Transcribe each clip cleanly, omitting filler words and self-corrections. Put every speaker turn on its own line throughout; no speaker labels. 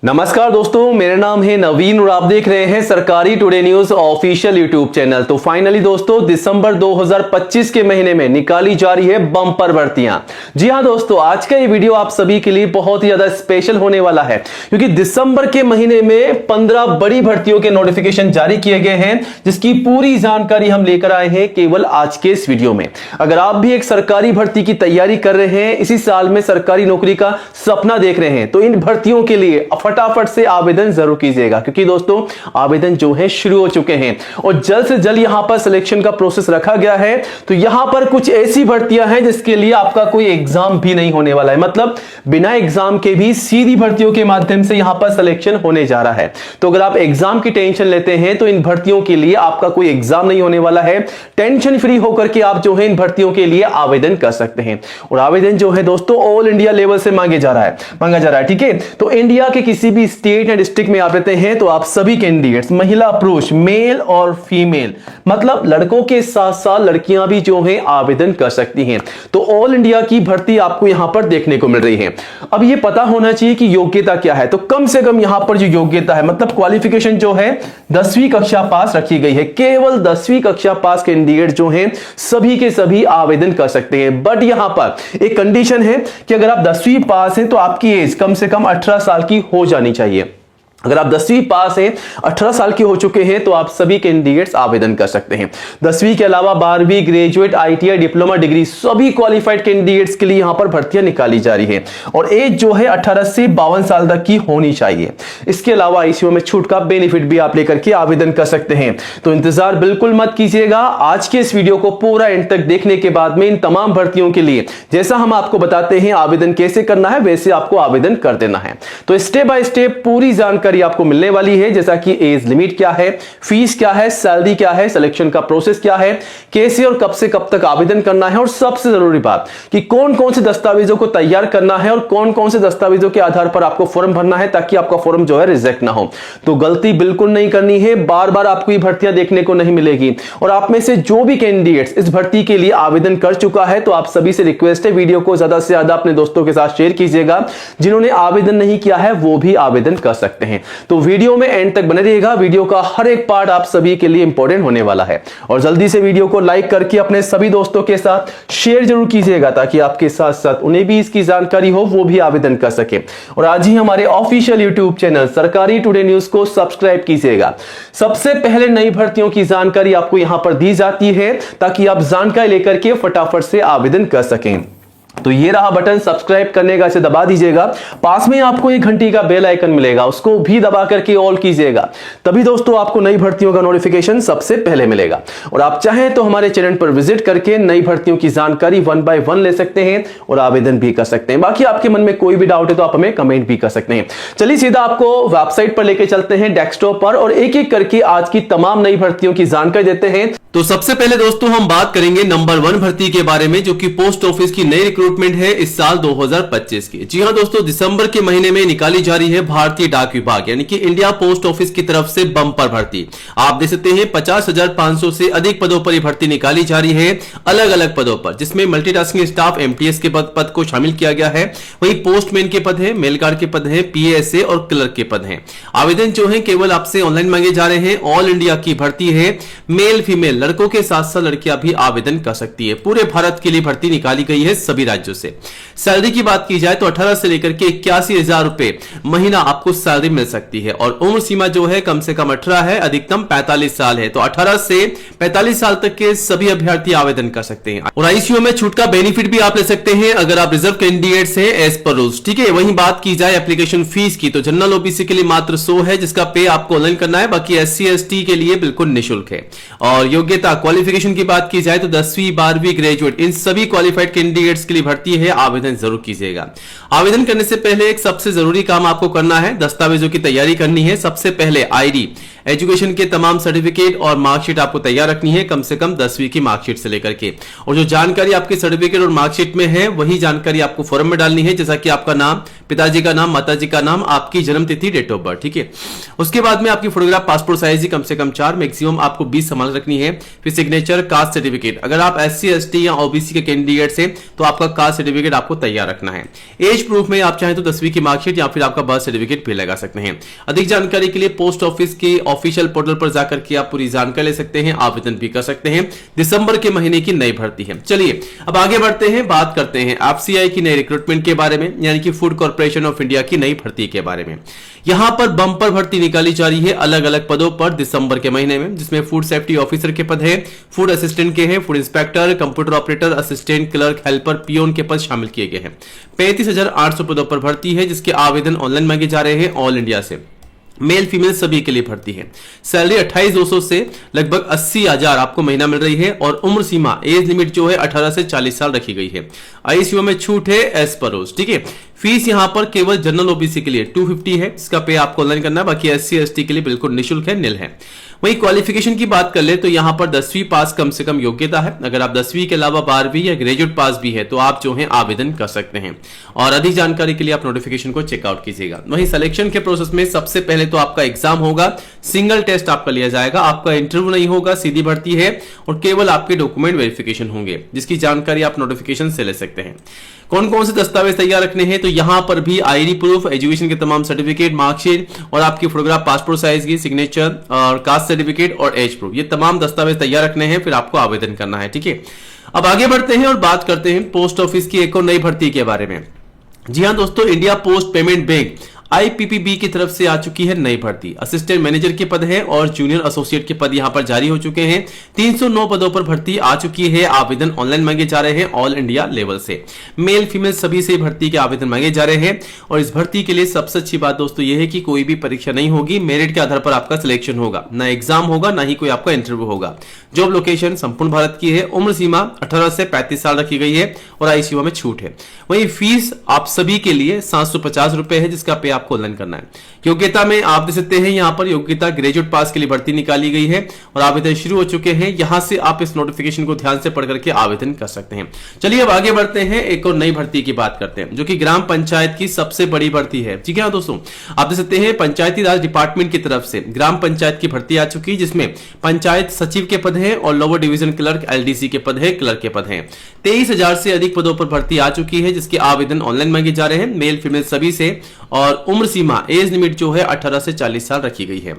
नमस्कार दोस्तों, मेरा नाम है नवीन और आप देख रहे हैं सरकारी today news official YouTube channel. तो फाइनली दोस्तों, दिसंबर 2025 के महीने में निकाली जा रही है बम्पर भर्तियां। जी हां दोस्तों, आज का ये वीडियो आप सभी के लिए बहुत ही ज्यादा स्पेशल होने वाला है, क्योंकि दिसंबर के महीने में 15 बड़ी भर्तियों के नोटिफिकेशन जारी किए गए हैं, जिसकी पूरी जानकारी हम लेकर आए हैं केवल आज के इस वीडियो में। अगर आप भी एक सरकारी भर्ती की तैयारी कर रहे हैं, इसी साल में सरकारी नौकरी का सपना देख रहे हैं, तो इन भर्तियों के लिए फटाफट से आवेदन जरूर कीजिएगा, क्योंकि दोस्तों आवेदन जो है शुरू हो चुके हैं और जल्द से जल्द यहां पर सिलेक्शन का प्रोसेस रखा गया है। तो यहां पर कुछ ऐसी भर्तियां हैं जिसके लिए आपका कोई एग्जाम भी नहीं होने वाला है, मतलब बिना एग्जाम के भी सीधी भर्तियों के माध्यम से यहां पर सिलेक्शन होने जा रहा है। तो अगर आप एग्जाम की टेंशन लेते हैं तो इन भर्तियों के लिए आपका कोई एग्जाम नहीं होने वाला है। टेंशन फ्री होकर के आप जो है इन भर्तियों के लिए आवेदन कर सकते हैं। और आवेदन जो है दोस्तों ऑल इंडिया लेवल से मांगा जा रहा है, ठीक है। तो इंडिया के किसी भी स्टेट या डिस्ट्रिक्ट में आप रहते हैं तो आप सभी कैंडिडेट्स, महिला पुरुष, मेल और फीमेल, मतलब लड़कों के साथ साथ लड़कियां भी जो हैं आवेदन कर सकती हैं। तो ऑल इंडिया की भर्ती आपको यहां पर देखने को मिल रही है। अब ये पता होना चाहिए कि योग्यता क्या है। तो कम से कम यहां पर जो योग्यता है, मतलब क्वालिफिकेशन जो है 10वीं कक्षा पास रखी गई है। केवल 10वीं कक्षा पास कैंडिडेट जो हैं सभी के सभी आवेदन कर सकते हैं। बट यहां पर एक कंडीशन है कि अगर आप 10वीं पास हैं तो आपकी एज कम से कम 18 साल की हो जानी चाहिए। अगर आप 10वीं पास हैं, 18 साल के हो चुके हैं, तो आप सभी कैंडिडेट्स आवेदन कर सकते हैं। 10वीं के अलावा 12वीं, ग्रेजुएट, आईटीआई, डिप्लोमा, डिग्री, सभी क्वालिफाइड कैंडिडेट्स के लिए यहां पर भर्तियां निकाली जा रही है और एज जो है 18 से 52 साल तक की होनी चाहिए। इसके अलावा आईसीयू में छूट का बेनिफिट भी आप लेकर के आवेदन कर सकते हैं। तो इंतजार बिल्कुल मत कीजिएगा। आज के इस वीडियो को पूरा एंड तक देखने के बाद में इन तमाम भर्तियों के लिए जैसा हम आपको बताते हैं आवेदन कैसे करना है, वैसे आपको आवेदन कर देना है। तो स्टेप बाय स्टेप पूरी जानकारी आपको मिलने वाली है, जैसा कि एज लिमिट क्या है, फीस क्या है, सैलरी क्या है, सिलेक्शन का प्रोसेस क्या है, कैसे और कब से कब तक आवेदन करना है, और सबसे जरूरी बात कि कौन कौन से दस्तावेजों को तैयार करना है और कौन कौन से दस्तावेजों के आधार पर आपको फॉर्म भरना है, ताकि आपका फॉर्म जो है रिजेक्ट ना हो। तो गलती बिल्कुल नहीं करनी है, बार बार आपको ये भर्तियां देखने को नहीं मिलेगी। और आप में से जो भी कैंडिडेट्स इस भर्ती के लिए आवेदन कर चुका है, तो आप सभी से रिक्वेस्ट है वीडियो को ज्यादा से ज्यादा अपने दोस्तों के साथ शेयर कीजिएगा। जिन्होंने आवेदन नहीं किया है वो भी आवेदन कर सकते हैं। तो वीडियो में एंड तक बने रहिएगा, वीडियो का हर एक पार्ट आप सभी के लिए इंपॉर्टेंट होने वाला है। और जल्दी से वीडियो को लाइक करके अपने सभी दोस्तों के साथ शेयर जरूर कीजिएगा, ताकि आपके साथ साथ उन्हें भी इसकी जानकारी हो, वो भी आवेदन कर सके। और आज ही हमारे ऑफिशियल यूट्यूब चैनल सरकारी टुडे न्यूज को सब्सक्राइब कीजिएगा। सबसे पहले नई भर्तियों की जानकारी आपको यहां पर दी जाती है, ताकि आप जानकारी लेकर के फटाफट से आवेदन कर सकें। तो ये रहा बटन सब्सक्राइब करने का, इसे दबा दीजिएगा। पास में आपको एक घंटी का बेल आइकन मिलेगा, उसको भी दबा करके ऑल कीजिएगा। तभी दोस्तों आपको नई भर्तियों का नोटिफिकेशन सबसे पहले मिलेगा। और आप चाहें तो हमारे चैनल पर विजिट करके नई भर्तियों की जानकारी 1 बाय 1 ले सकते हैं और आवेदन भी कर सकते हैं। बाकी आपके मन में कोई भी डाउट है तो आप हमें कमेंट भी कर सकते हैं। चलिए सीधा आपको वेबसाइट पर लेके चलते हैं, डेस्कटॉप पर, और एक एक करके आज की तमाम नई भर्तियों की जानकारी देते हैं।
तो सबसे पहले दोस्तों हम बात करेंगे नंबर 1 भर्ती के बारे में, जो कि पोस्ट ऑफिस की नई रिक्रूटमेंट है इस साल 2025 की। जी हां दोस्तों, दिसंबर के महीने में निकाली जा रही है भारतीय डाक विभाग यानी कि इंडिया पोस्ट ऑफिस की तरफ से बम्पर भर्ती। आप देख सकते हैं 50,500 से अधिक पदों पर यह भर्ती निकाली जा रही है, अलग अलग पदों पर, जिसमें मल्टीटास्किंग स्टाफ एमटीएस के पद को शामिल किया गया है। वहीं पोस्टमैन के पद है, मेल गार्ड के पद है, पीएसए और क्लर्क के पद है। आवेदन जो है केवल आपसे ऑनलाइन मांगे जा रहे हैं। ऑल इंडिया की भर्ती है, मेल फीमेल लड़कों के साथ साथ लड़कियां भी आवेदन कर सकती है। पूरे भारत के लिए भर्ती निकाली गई है सभी राज्यों से। सैलरी की बात की जाए तो 18 से लेकर के 81,000 रुपए महीना आपको सैलरी मिल सकती है। और उम्र सीमा जो है कम से कम 18 है, अधिकतम 45 साल है। तो 18 से 45 साल तक के सभी अभ्यर्थी आवेदन कर सकते हैं। और आईसीयू में छूट का बेनिफिट भी आप ले सकते हैं अगर आप रिजर्व कैंडिडेट्स हैं एज पर रूल्स, ठीक है। वहीं बात की जाए एप्लीकेशन फीस की, तो जनरल ओबीसी के लिए मात्र 100 है, जिसका पे आपको ऑनलाइन करना है। बाकी एससी एसटी के लिए बिल्कुल निःशुल्क है। और योग्यता क्वालिफिकेशन की बात की जाए तो 10वीं, 12वीं, ग्रेजुएट, इन सभी क्वालिफाइड कैंडिडेट्स के लिए भर्ती है। आवेदन जरूर कीजिएगा। आवेदन करने से पहले एक सबसे जरूरी काम आपको करना है, दस्तावेजों की तैयारी करनी है। सबसे पहले आईडी, एजुकेशन के तमाम सर्टिफिकेट और मार्कशीट आपको तैयार रखनी है, कम से कम 10वीं की मार्कशीट से लेकर के। और जो जानकारी आपके सर्टिफिकेट और मार्कशीट में है वही जानकारी आपको फॉर्म में डालनी है, जैसा कि आपका नाम, पिताजी का नाम, माताजी का नाम, आपकी जन्म तिथि, डेट ऑफ बर्थ। ठीक है। उसके बाद में आपकी फोटोग्राफ पासपोर्ट साइज कम से कम 4, मैक्सिमम आपको 20 संभाल रखनी है। फिर सिग्नेचर, कास्ट सर्टिफिकेट, अगर आप SC ST या OBC के कैंडिडेट से तो आपका कास्ट सर्टिफिकेट आपको तैयार रखना है। एज प्रूफ में आप चाहें तो 10वीं की मार्कशीट या फिर आपका बर्थ सर्टिफिकेट भी लगा सकते हैं। अधिक जानकारी के लिए पोस्ट ऑफिस के ऑफिशियल पोर्टल पर जाकर के आप पूरी जानकारी ले सकते हैं, आवेदन भी कर सकते हैं। दिसंबर के महीने की नई भर्ती है। चलिए अब आगे बढ़ते हैं, बात करते हैं FCI की नई रिक्रूटमेंट के बारे में, यानी कि फूड कॉर्पोरेशन ऑफ इंडिया की नई भर्ती के बारे में। यहां पर बंपर भर्ती निकाली जा रही है अलग अलग पदों पर दिसंबर के महीने में, जिसमें फूड सेफ्टी ऑफिसर के पद है, फूड असिस्टेंट के हैं, food inspector, computer operator, assistant, clerk, helper, peon के पद शामिल किए गए हैं। 35,800 पदों पर भर्ती है, जिसके आवेदन ऑनलाइन मांगे जा रहे हैं ऑल इंडिया से। मेल फीमेल सभी के लिए भर्ती है। सैलरी 28,200 से लगभग 80,000 आपको महीना मिल रही है। और उम्र सीमा, एज लिमिट जो है 18 से 40 साल रखी गई है। ICU में छूट है एज पर रोज। ठीक है। फीस यहां पर केवल जनरल OBC के लिए 250 है, इसका पे आपको ऑनलाइन करना है। बाकी SC ST के लिए बिल्कुल निःशुल्क है, निल है। वहीं क्वालिफिकेशन की बात कर ले तो यहां पर 10वीं पास कम से कम योग्यता है। अगर आप 10वीं के अलावा 12वीं या ग्रेजुएट पास भी है तो आप जो है आवेदन कर सकते हैं। और अधिक जानकारी के लिए आप नोटिफिकेशन को चेकआउट कीजिएगा। वहीं सिलेक्शन के प्रोसेस में सबसे पहले तो आपका एग्जाम होगा, सिंगल टेस्ट आपका लिया जाएगा, आपका इंटरव्यू नहीं होगा, सीधी भर्ती है और केवल आपके डॉक्यूमेंट वेरिफिकेशन होंगे, जिसकी जानकारी आप नोटिफिकेशन से ले सकते हैं। कौन कौन से दस्तावेज तैयार रखने हैं तो यहां पर भी ID प्रूफ, एजुकेशन के तमाम सर्टिफिकेट, मार्कशीट और आपकी फोटोग्राफ पासपोर्ट साइज की, सिग्नेचर और कास्ट सर्टिफिकेट और एज प्रूफ, ये तमाम दस्तावेज तैयार रखने हैं, फिर आपको आवेदन करना है। ठीक है। अब आगे बढ़ते हैं और बात करते हैं पोस्ट ऑफिस की एक और नई भर्ती के बारे में। जी हां दोस्तों, India post payment bank IPPB की तरफ से आ चुकी है नई भर्ती। असिस्टेंट मैनेजर के पद है और जूनियर एसोसिएट के पद यहां पर जारी हो चुके हैं। 309 पदों पर भर्ती आ चुकी है। आवेदन ऑनलाइन मांगे जा रहे हैं ऑल इंडिया लेवल से। मेल फीमेल सभी से भर्ती के आवेदन मांगे जा रहे हैं। और इस भर्ती के लिए सबसे अच्छी बात दोस्तों यह है कि कोई भी परीक्षा नहीं होगी, मेरिट के आधार पर आपका सिलेक्शन होगा, ना एग्जाम होगा, ना ही कोई आपका इंटरव्यू होगा। जॉब लोकेशन संपूर्ण भारत की है। उम्र सीमा 18 से 35 साल रखी गई है और ICU में छूट है। वहीं फीस आप सभी के लिए 750 रुपए है, जिसका पे आपको ऑनलाइन करना है। योग्यता में आप देख सकते हैं यहां पर योग्यता ग्रेजुएट पास के लिए भर्ती निकाली गई है और आवेदन शुरू हो चुके हैं। यहां से आप इस नोटिफिकेशन को ध्यान से पढ़ करके आवेदन कर सकते हैं। चलिए अब आगे बढ़ते हैं, एक और नई भर्ती की बात करते हैं, जो कि ग्राम पंचायत की सबसे बड़ी भर्ती है। ठीक है दोस्तों, आप देख सकते हैं पंचायती राज डिपार्टमेंट की तरफ से ग्राम पंचायत की भर्ती आ चुकी है, जिसमें पंचायत सचिव के पद है और लोअर डिवीजन क्लर्क LDC के पद है, क्लर्क के पद है। 23,000 से अधिक पदों पर भर्ती आ चुकी है, जिसके आवेदन ऑनलाइन मांगे जा रहे हैं, मेल फीमेल सभी से। और उम्र सीमा, एज लिमिट जो है 18 से 40 साल रखी गई है।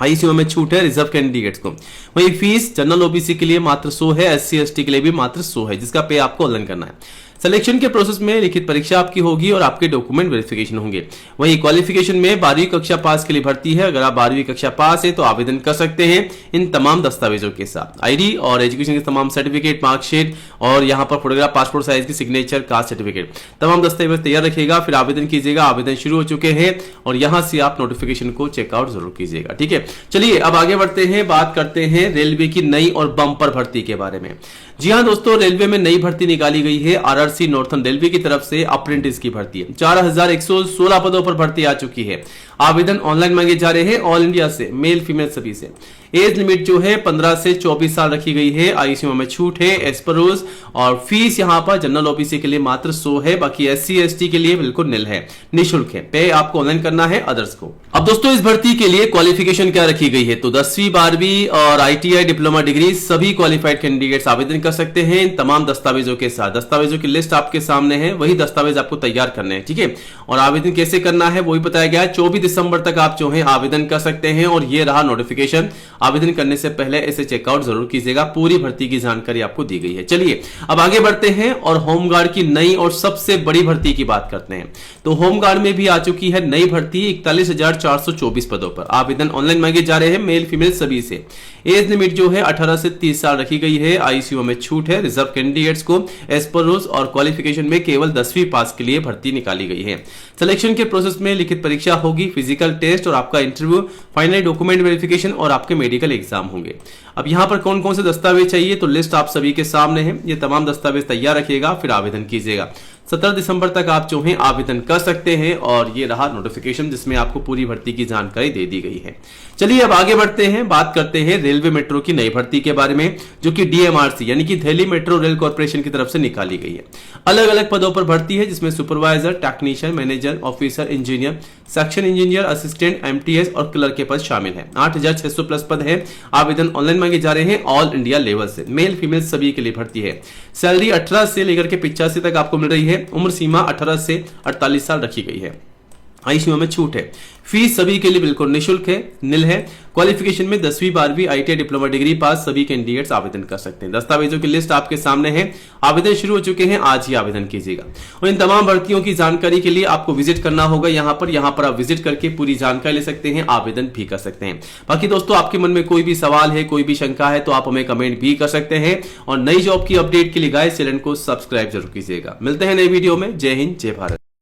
ICU में छूट है रिजर्व कैंडिडेट्स को। वही फीस जनरल OBC के लिए मात्र 100 है, SC ST के लिए भी मात्र 100 है, जिसका पे आपको ऑनलाइन करना है। सिलेक्शन के प्रोसेस में लिखित परीक्षा आपकी होगी और आपके डॉक्यूमेंट वेरिफिकेशन होंगे। वही क्वालिफिकेशन में 12वीं कक्षा पास के लिए भर्ती है। अगर आप 12वीं कक्षा पास है तो आवेदन कर सकते हैं इन तमाम दस्तावेजों के साथ, ID और एजुकेशन के तमाम सर्टिफिकेट, मार्कशीट और यहाँ पर फोटोग्राफ पासपोर्ट साइज की, सिग्नेचर, कास्ट सर्टिफिकेट, तमाम दस्तावेज तैयार रखिएगा, फिर आवेदन कीजिएगा। आवेदन शुरू हो चुके हैं और यहां से आप नोटिफिकेशन को चेकआउट जरूर कीजिएगा। ठीक है। चलिए अब आगे बढ़ते हैं, बात करते हैं रेलवे की नई और बम्पर भर्ती के बारे में। जी हां दोस्तों, रेलवे में नई भर्ती निकाली गई है। RRC नॉर्थन रेलवे की तरफ से अप्रेंटिस की भर्ती है। 4,116 पदों पर भर्ती आ चुकी है। आवेदन ऑनलाइन मांगे जा रहे हैं ऑल इंडिया से, मेल फीमेल सभी से। एज लिमिट जो है 15 से 24 साल रखी गई है। ICU में छूट है एज पर रोज। और फीस यहां पर जनरल OBC के लिए मात्र 100 है, बाकी SC ST के लिए बिल्कुल निल है, निःशुल्क है। पे आपको ऑनलाइन करना है अदर्स को। अब दोस्तों इस भर्ती के लिए क्वालिफिकेशन क्या रखी गई है तो 10वीं 12वीं और ITI डिप्लोमा डिग्री सभी क्वालिफाइड कैंडिडेट्स आवेदन कर सकते हैं इन तमाम दस्तावेजों के साथ। दस्तावेजों की लिस्ट आपके सामने है, वही दस्तावेज आपको तैयार करने हैं। ठीक है। और आवेदन कैसे करना है वही बताया गया है। 24 दिसंबर तक आप जो है आवेदन कर सकते हैं। और ये रहा नोटिफिकेशन। आवेदन करने से पहले इसे चेकआउट जरूर कीजिएगा, पूरी भर्ती की जानकारी आपको दी गई है। चलिए अब आगे बढ़ते हैं और होमगार्ड की नई और सबसे बड़ी भर्ती की बात करते हैं। तो होमगार्ड में भी आ चुकी है नई भर्ती 41,424 पदों पर। आवेदन ऑनलाइन मांगे जा रहे हैं, मेल फीमेल सभी से। एज लिमिट जो है 18 से 30 साल रखी गई है। ICU में छूट है रिजर्व कैंडिडेट्स को एज पर रूल्स। और क्वालिफिकेशन में केवल 10वीं पास के लिए भर्ती निकाली गई है। सिलेक्शन के प्रोसेस में लिखित परीक्षा होगी, फिजिकल टेस्ट और आपका इंटरव्यू, फाइनल डॉक्यूमेंट वेरिफिकेशन और आपके मेडिकल एग्जाम होंगे। अब यहां पर कौन कौन से दस्तावेज चाहिए तो लिस्ट आप सभी के सामने है। ये तमाम दस्तावेज तैयार रखिएगा, फिर आवेदन कीजिएगा। 17 दिसंबर तक आप जो है आवेदन कर सकते हैं। और ये रहा नोटिफिकेशन जिसमें आपको पूरी भर्ती की जानकारी दे दी गई है। चलिए अब आगे बढ़ते हैं, बात करते हैं रेलवे मेट्रो की नई भर्ती के बारे में, जो कि डीएमआरसी यानी कि दिल्ली मेट्रो रेल कॉर्पोरेशन की तरफ से निकाली गई है। अलग अलग पदों पर भर्ती है, जिसमें supervisor, technician, manager, officer, engineer, section engineer, assistant, MTS और क्लर्क के पद शामिल है। 8600 प्लस पद है। आवेदन ऑनलाइन मांगे जा रहे हैं ऑल इंडिया लेवल से। मेल फीमेल सभी के लिए भर्ती है। सैलरी 18 से लेकर के 85 तक आपको मिल रही है। उम्र सीमा 18 से 48 साल रखी गई है। आयु सीमा में छूट है। फीस सभी के लिए बिल्कुल निःशुल्क है, निल है। क्वालिफिकेशन में 10वीं 12वीं आईटीआई डिप्लोमा डिग्री पास सभी कैंडिडेट्स आवेदन कर सकते हैं। दस्तावेजों की लिस्ट आपके सामने है। आवेदन शुरू हो चुके हैं, आज ही आवेदन कीजिएगा। और इन तमाम भर्तियों की जानकारी के लिए आपको विजिट करना होगा यहाँ पर आप विजिट करके पूरी जानकारी ले सकते हैं, आवेदन भी कर सकते हैं। बाकी दोस्तों, आपके मन में कोई भी सवाल है, कोई भी शंका है तो आप हमें कमेंट भी कर सकते हैं। और नई जॉब की अपडेट के लिए गाइस चैनल को सब्सक्राइब जरूर कीजिएगा। मिलते हैं नई वीडियो में। जय हिंद, जय भारत।